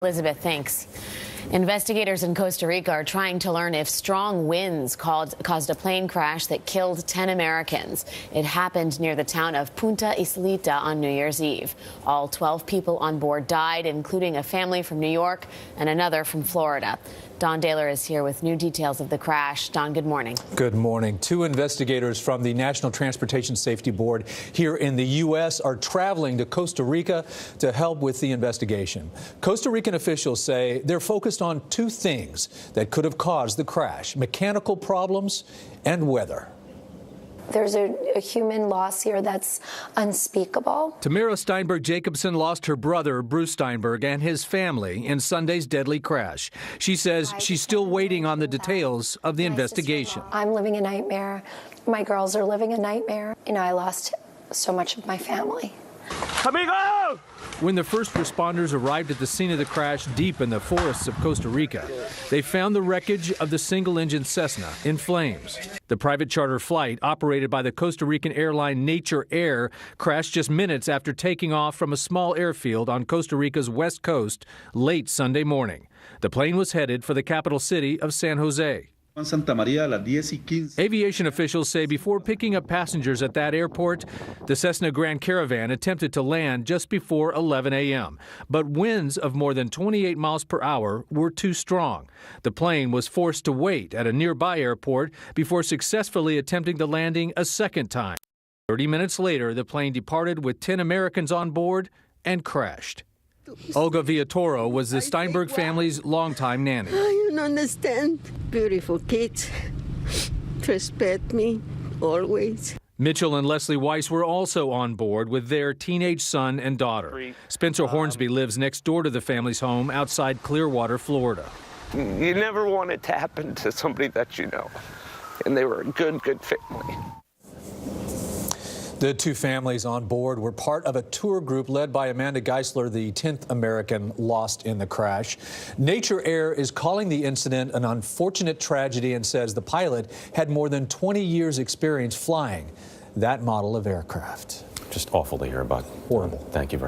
Elizabeth, thanks. Investigators in Costa Rica are trying to learn if strong winds caused a plane crash that killed 10 Americans. It happened near the town of Punta Islita on New Year's Eve. All 12 people on board died, including a family from New York and another from Florida. Don Daler is here with new details of the crash. Don, good morning. Good morning. Two investigators from the National Transportation Safety Board here in the U.S. are traveling to Costa Rica to help with the investigation. Costa Rican officials say they're focused on two things that could have caused the crash: mechanical problems and weather. There's a human loss here that's unspeakable. Tamara Steinberg-Jacobson lost her brother, Bruce Steinberg, and his family in Sunday's deadly crash. She says she's still waiting on the details of the investigation. I'm living a nightmare. My girls are living a nightmare. I lost so much of my family. Amigo! When the first responders arrived at the scene of the crash deep in the forests of Costa Rica, they found the wreckage of the single-engine Cessna in flames. The private charter flight, operated by the Costa Rican airline Nature Air, crashed just minutes after taking off from a small airfield on Costa Rica's west coast late Sunday morning. The plane was headed for the capital city of San Jose. Aviation officials say before picking up passengers at that airport, the Cessna Grand Caravan attempted to land just before 11 a.m. But winds of more than 28 miles per hour were too strong. The plane was forced to wait at a nearby airport before successfully attempting the landing a second time. 30 minutes later, the plane departed with 10 Americans on board and crashed. Olga Villatoro was the Steinberg family's longtime nanny. I don't understand. Beautiful kids. Respect me, always. Mitchell and Leslie Weiss were also on board with their teenage son and daughter. Spencer Hornsby lives next door to the family's home outside Clearwater, Florida. You never want it to happen to somebody that you know. And they were a good family. The two families on board were part of a tour group led by Amanda Geisler, the 10th American lost in the crash. Nature Air is calling the incident an unfortunate tragedy and says the pilot had more than 20 years' experience flying that model of aircraft. Just awful to hear about. Horrible. Thank you very much.